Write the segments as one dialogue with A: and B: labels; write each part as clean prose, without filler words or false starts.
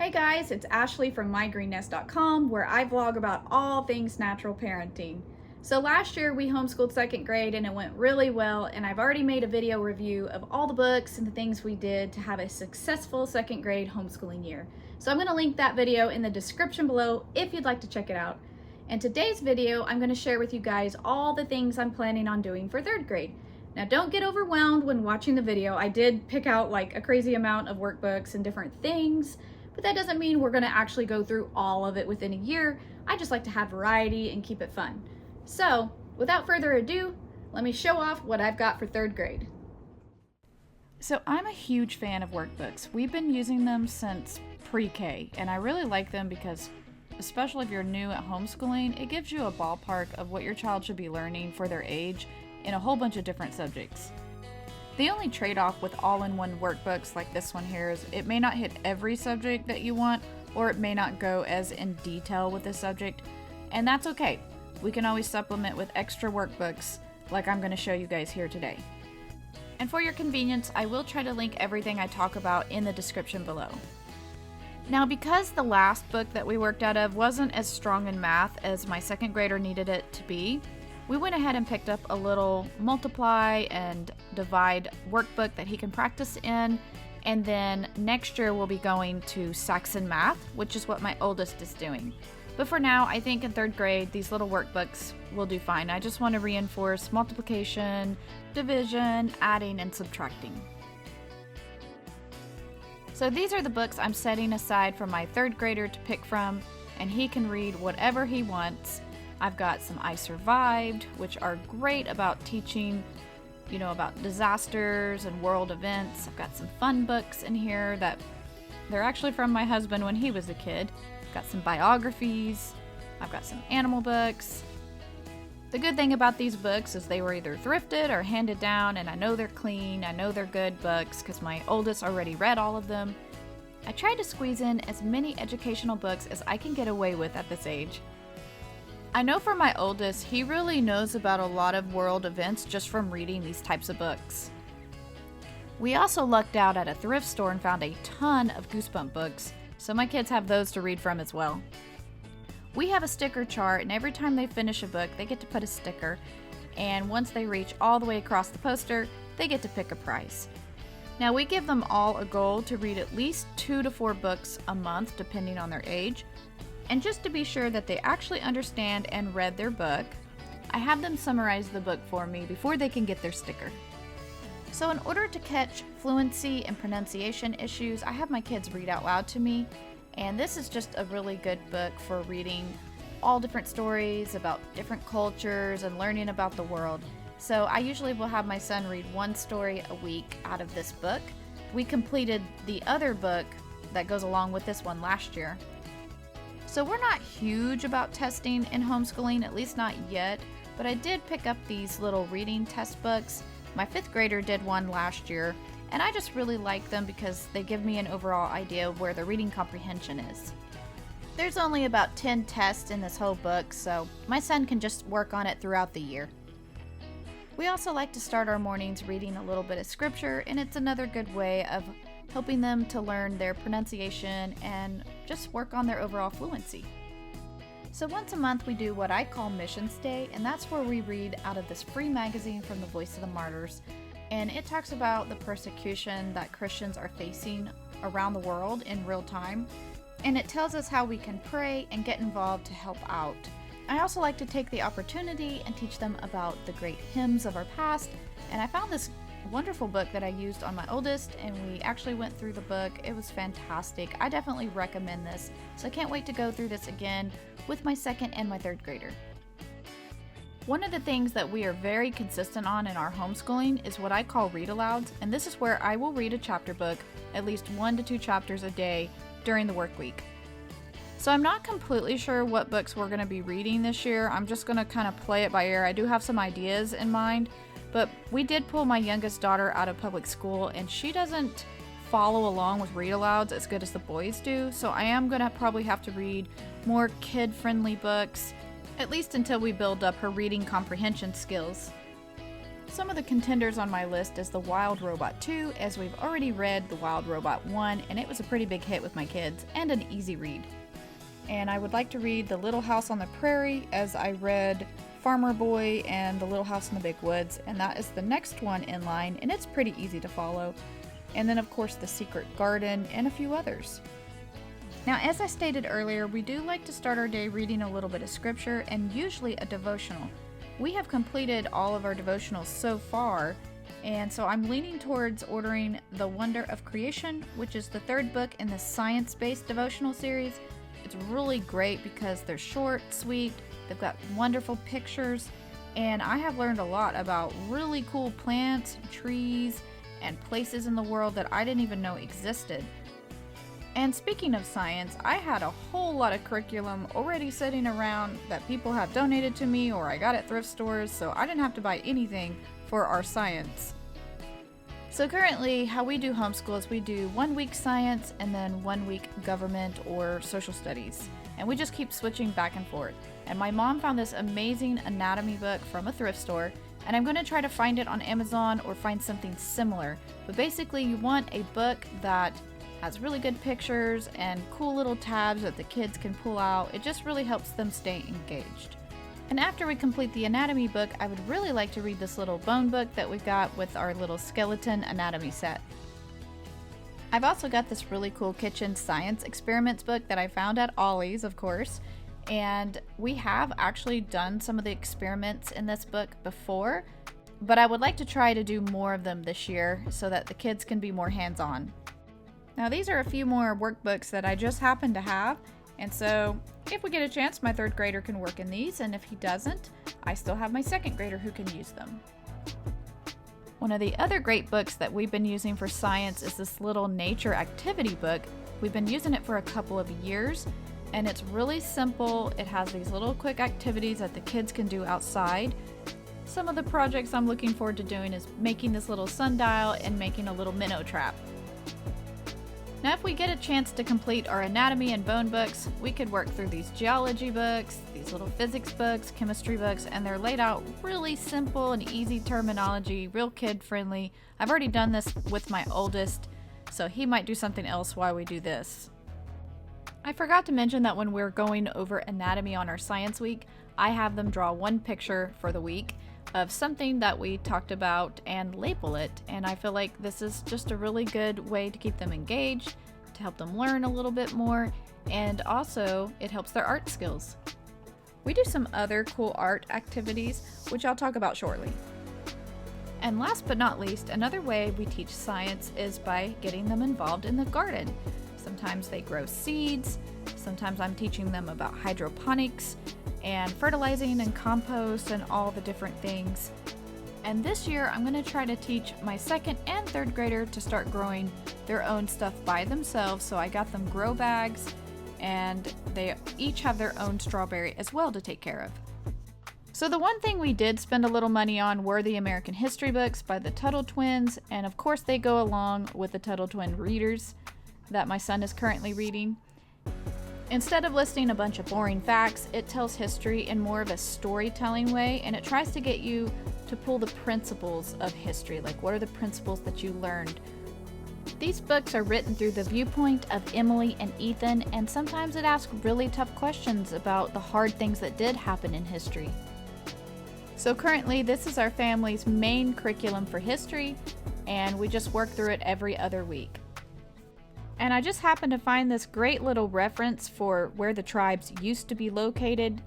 A: Hey guys, it's Ashley from mygreennest.com, where I vlog about all things natural parenting. So last year we homeschooled second grade and it went really well, and I've already made a video review of all the books and the things we did to have a successful second grade homeschooling year. So I'm going to link that video in the description below if you'd like to check it out. And today's video, I'm going to share with you guys all the things I'm planning on doing for third grade. Now don't get overwhelmed when watching the video. I did pick out like a crazy amount of workbooks and different things, but that doesn't mean we're going to actually go through all of it within a year. I just like to have variety and keep it fun. So without further ado, let me show off what I've got for third grade. So I'm a huge fan of workbooks. We've been using them since pre-K, and I really like them because, especially if you're new at homeschooling, it gives you a ballpark of what your child should be learning for their age in a whole bunch of different subjects. The only trade-off with all-in-one workbooks like this one here is it may not hit every subject that you want, or it may not go as in detail with the subject, and that's okay. We can always supplement with extra workbooks like I'm going to show you guys here today. And for your convenience, I will try to link everything I talk about in the description below. Now, because the last book that we worked out of wasn't as strong in math as my second grader needed it to be, we went ahead and picked up a little multiply and divide workbook that he can practice in, and then next year we'll be going to Saxon Math, which is what my oldest is doing. But for now, I think in third grade, these little workbooks will do fine. I just want to reinforce multiplication, division, adding, and subtracting. So these are the books I'm setting aside for my third grader to pick from, and he can read whatever he wants. I've got some I Survived, which are great about teaching, about disasters and world events. I've got some fun books in here that they're actually from my husband when he was a kid. I've got some biographies. I've got some animal books. The good thing about these books is they were either thrifted or handed down, and I know they're clean. I know they're good books because my oldest already read all of them. I tried to squeeze in as many educational books as I can get away with at this age. I know for my oldest, he really knows about a lot of world events just from reading these types of books. We also lucked out at a thrift store and found a ton of Goosebump books, so my kids have those to read from as well. We have a sticker chart, and every time they finish a book, they get to put a sticker, and once they reach all the way across the poster, they get to pick a prize. Now, we give them all a goal to read at least 2 to 4 books a month, depending on their age. And just to be sure that they actually understand and read their book, I have them summarize the book for me before they can get their sticker. So in order to catch fluency and pronunciation issues, I have my kids read out loud to me, and this is just a really good book for reading all different stories about different cultures and learning about the world. So I usually will have my son read one story a week out of this book. We completed the other book that goes along with this one last year. So we're not huge about testing in homeschooling, at least not yet, but I did pick up these little reading test books. My 5th grader did one last year, and I just really like them because they give me an overall idea of where the reading comprehension is. There's only about 10 tests in this whole book, so my son can just work on it throughout the year. We also like to start our mornings reading a little bit of scripture, and it's another good way of helping them to learn their pronunciation and just work on their overall fluency. So once a month we do what I call Missions Day, and that's where we read out of this free magazine from the Voice of the Martyrs, and it talks about the persecution that Christians are facing around the world in real time, and it tells us how we can pray and get involved to help out. I also like to take the opportunity and teach them about the great hymns of our past, and I found this wonderful book that I used on my oldest, and we actually went through the book. It was fantastic. I definitely recommend this, so I can't wait to go through this again with my second and my third grader. One of the things that we are very consistent on in our homeschooling is what I call read alouds, and this is where I will read a chapter book at least 1 to 2 chapters a day during the work week. So I'm not completely sure what books we're going to be reading this year. I'm just going to kind of play it by ear. I do have some ideas in mind, but we did pull my youngest daughter out of public school, and she doesn't follow along with read alouds as good as the boys do, so I am going to probably have to read more kid-friendly books, at least until we build up her reading comprehension skills. Some of the contenders on my list is The Wild Robot 2, as we've already read The Wild Robot 1, and it was a pretty big hit with my kids, and an easy read. And I would like to read The Little House on the Prairie, as I read Farmer Boy and The Little House in the Big Woods, and that is the next one in line, and it's pretty easy to follow. And then of course The Secret Garden, and a few others. Now, as I stated earlier, we do like to start our day reading a little bit of scripture, and usually a devotional. We have completed all of our devotionals so far, and so I'm leaning towards ordering The Wonder of Creation, which is the third book in the science-based devotional series. It's really great because they're short, sweet, they've got wonderful pictures, and I have learned a lot about really cool plants, trees, and places in the world that I didn't even know existed. And speaking of science, I had a whole lot of curriculum already sitting around that people have donated to me or I got at thrift stores, so I didn't have to buy anything for our science. So currently, how we do homeschool is we do 1 week science and then 1 week government or social studies. And we just keep switching back and forth. And my mom found this amazing anatomy book from a thrift store, and I'm going to try to find it on Amazon or find something similar. But basically, you want a book that has really good pictures and cool little tabs that the kids can pull out. It just really helps them stay engaged. And after we complete the anatomy book, I would really like to read this little bone book that we've got with our little skeleton anatomy set. I've also got this really cool kitchen science experiments book that I found at Ollie's, of course. And we have actually done some of the experiments in this book before, but I would like to try to do more of them this year so that the kids can be more hands-on. Now, these are a few more workbooks that I just happen to have, and so if we get a chance, my third grader can work in these, and if he doesn't, I still have my second grader who can use them. One of the other great books that we've been using for science is this little nature activity book. We've been using it for a couple of years, and it's really simple. It has these little quick activities that the kids can do outside. Some of the projects I'm looking forward to doing is making this little sundial and making a little minnow trap. Now, if we get a chance to complete our anatomy and bone books, we could work through these geology books, these little physics books, chemistry books, and they're laid out really simple and easy terminology, real kid-friendly. I've already done this with my oldest, so he might do something else while we do this. I forgot to mention that when we're going over anatomy on our science week, I have them draw one picture for the week of something that we talked about and label it, and I feel like this is just a really good way to keep them engaged, to help them learn a little bit more, and also it helps their art skills. We do some other cool art activities, which I'll talk about shortly. And last but not least, another way we teach science is by getting them involved in the garden. Sometimes they grow seeds, sometimes I'm teaching them about hydroponics and fertilizing and compost and all the different things. And this year I'm going to try to teach my second and third grader to start growing their own stuff by themselves. So I got them grow bags, and they each have their own strawberry as well to take care of. So the one thing we did spend a little money on were the American history books by the Tuttle twins, and of course they go along with the Tuttle twin readers that my son is currently reading. Instead of listing a bunch of boring facts, it tells history in more of a storytelling way, and it tries to get you to pull the principles of history, like what are the principles that you learned. These books are written through the viewpoint of Emily and Ethan, and sometimes it asks really tough questions about the hard things that did happen in history. So currently, this is our family's main curriculum for history, and we just work through it every other week. And I just happened to find this great little reference for where the tribes used to be located,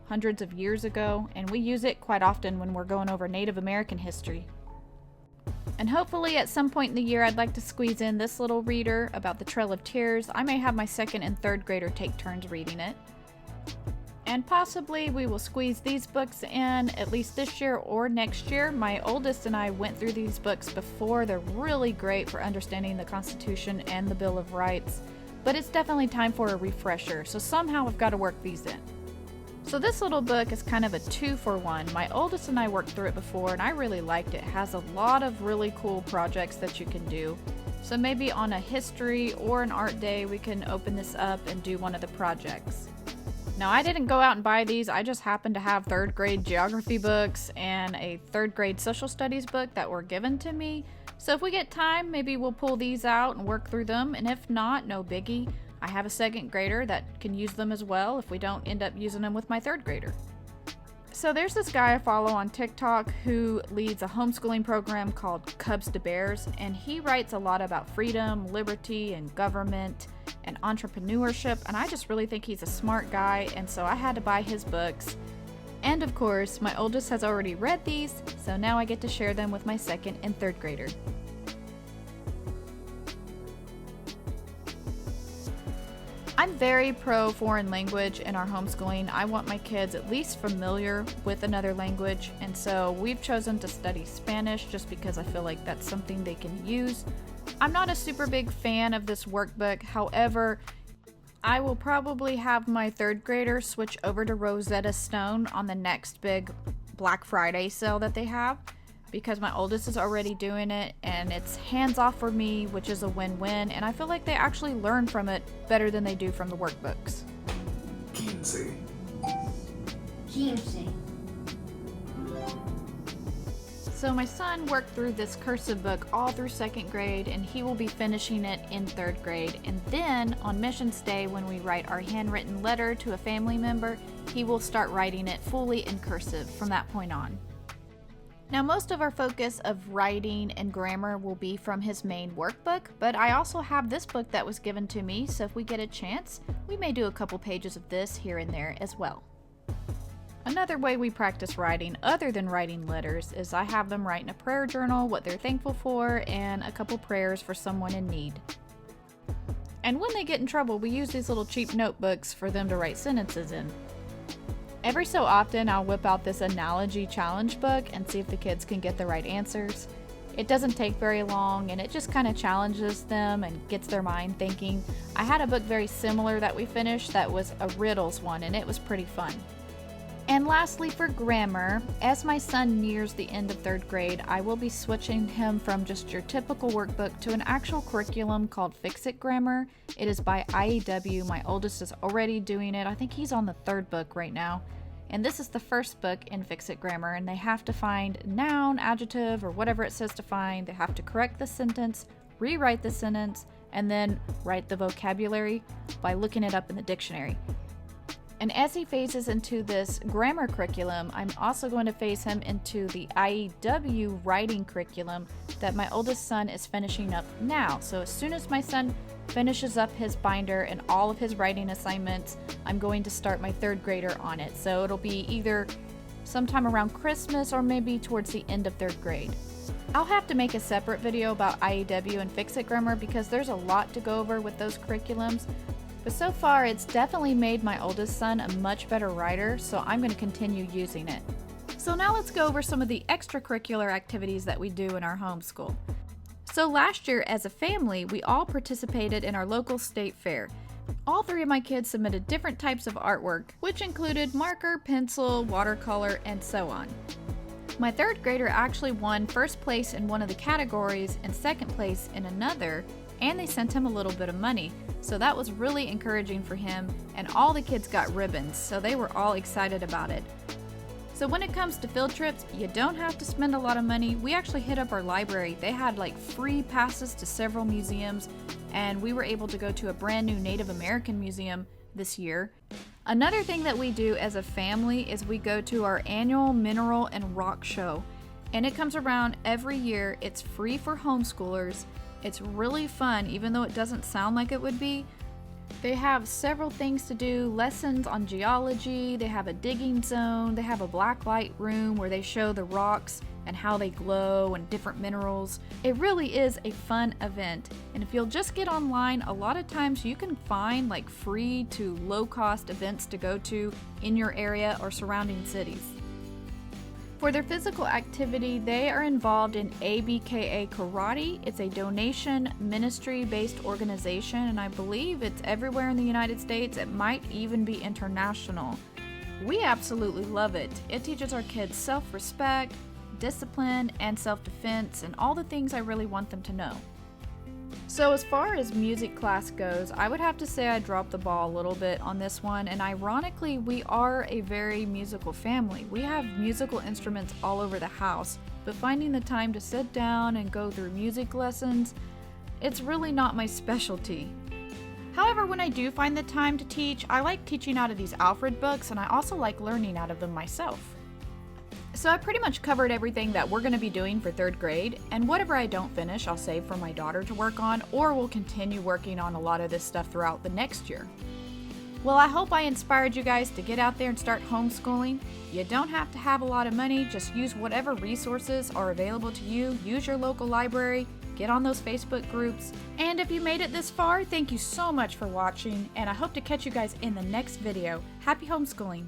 A: hundreds of years ago, and we use it quite often when we're going over Native American history. And hopefully at some point in the year I'd like to squeeze in this little reader about the Trail of Tears. I may have my second and third grader take turns reading it. And possibly we will squeeze these books in at least this year or next year. My oldest and I went through these books before. They're really great for understanding the Constitution and the Bill of Rights, but it's definitely time for a refresher, so somehow I've got to work these in. So this little book is kind of a 2-for-1. My oldest and I worked through it before and I really liked it. It has a lot of really cool projects that you can do. So maybe on a history or an art day we can open this up and do one of the projects. Now, I didn't go out and buy these. I just happened to have third grade geography books and a third grade social studies book that were given to me. So if we get time, maybe we'll pull these out and work through them. And if not, no biggie. I have a second grader that can use them as well if we don't end up using them with my third grader. So there's this guy I follow on TikTok who leads a homeschooling program called Cubs to Bears, and he writes a lot about freedom, liberty, and government and entrepreneurship, and I just really think he's a smart guy, and so I had to buy his books. And of course, my oldest has already read these, so now I get to share them with my second and third grader. I'm very pro foreign language in our homeschooling. I want my kids at least familiar with another language, and so we've chosen to study Spanish just because I feel like that's something they can use. I'm not a super big fan of this workbook. However, I will probably have my third grader switch over to Rosetta Stone on the next big Black Friday sale that they have, because my oldest is already doing it and it's hands off for me, which is a win-win, and I feel like they actually learn from it better than they do from the workbooks.
B: 15.
A: So my son worked through this cursive book all through second grade, and he will be finishing it in third grade. And then on Missions Day, when we write our handwritten letter to a family member, he will start writing it fully in cursive from that point on. Now, most of our focus of writing and grammar will be from his main workbook, but I also have this book that was given to me, so if we get a chance, we may do a couple pages of this here and there as well. Another way we practice writing, other than writing letters, is I have them write in a prayer journal what they're thankful for and a couple prayers for someone in need. And when they get in trouble, we use these little cheap notebooks for them to write sentences in. Every so often, I'll whip out this analogy challenge book and see if the kids can get the right answers. It doesn't take very long, and it just kind of challenges them and gets their mind thinking. I had a book very similar that we finished that was a riddles one, and it was pretty fun. And lastly, for grammar, as my son nears the end of third grade, I will be switching him from just your typical workbook to an actual curriculum called Fix-It Grammar. It is by IEW. My oldest is already doing it. I think he's on the third book right now. And this is the first book in Fix-It Grammar, and they have to find noun, adjective, or whatever it says to find. They have to correct the sentence, rewrite the sentence, and then write the vocabulary by looking it up in the dictionary. And as he phases into this grammar curriculum, I'm also going to phase him into the IEW writing curriculum that my oldest son is finishing up now. So as soon as my son finishes up his binder and all of his writing assignments, I'm going to start my third grader on it. So it'll be either sometime around Christmas or maybe towards the end of third grade. I'll have to make a separate video about IEW and Fix-It Grammar because there's a lot to go over with those curriculums. But so far, it's definitely made my oldest son a much better writer, so I'm going to continue using it. So now let's go over some of the extracurricular activities that we do in our homeschool. So last year, as a family, we all participated in our local state fair. All three of my kids submitted different types of artwork, which included marker, pencil, watercolor, and so on. My third grader actually won first place in one of the categories and second place in another, and they sent him a little bit of money. So that was really encouraging for him, and all the kids got ribbons, so they were all excited about it. So when it comes to field trips, you don't have to spend a lot of money. We actually hit up our library. They had like free passes to several museums, and we were able to go to a brand new Native American museum this year. Another thing that we do as a family is we go to our annual mineral and rock show, and it comes around every year. It's free for homeschoolers. It's really fun, even though it doesn't sound like it would be. They have several things to do, lessons on geology, they have a digging zone, they have a black light room where they show the rocks and how they glow and different minerals. It really is a fun event, and if you'll just get online, a lot of times you can find like free to low cost events to go to in your area or surrounding cities. For their physical activity, they are involved in ABKA Karate. It's a donation ministry-based organization, and I believe it's everywhere in the United States. It might even be international. We absolutely love it. It teaches our kids self-respect, discipline, and self-defense, and all the things I really want them to know. So as far as music class goes, I would have to say I dropped the ball a little bit on this one, and ironically, we are a very musical family. We have musical instruments all over the house, but finding the time to sit down and go through music lessons, it's really not my specialty. However, when I do find the time to teach, I like teaching out of these Alfred books, and I also like learning out of them myself. So I pretty much covered everything that we're going to be doing for 3rd grade, and whatever I don't finish, I'll save for my daughter to work on, or we'll continue working on a lot of this stuff throughout the next year. Well, I hope I inspired you guys to get out there and start homeschooling. You don't have to have a lot of money, just use whatever resources are available to you, use your local library, get on those Facebook groups, and if you made it this far, thank you so much for watching, and I hope to catch you guys in the next video. Happy homeschooling!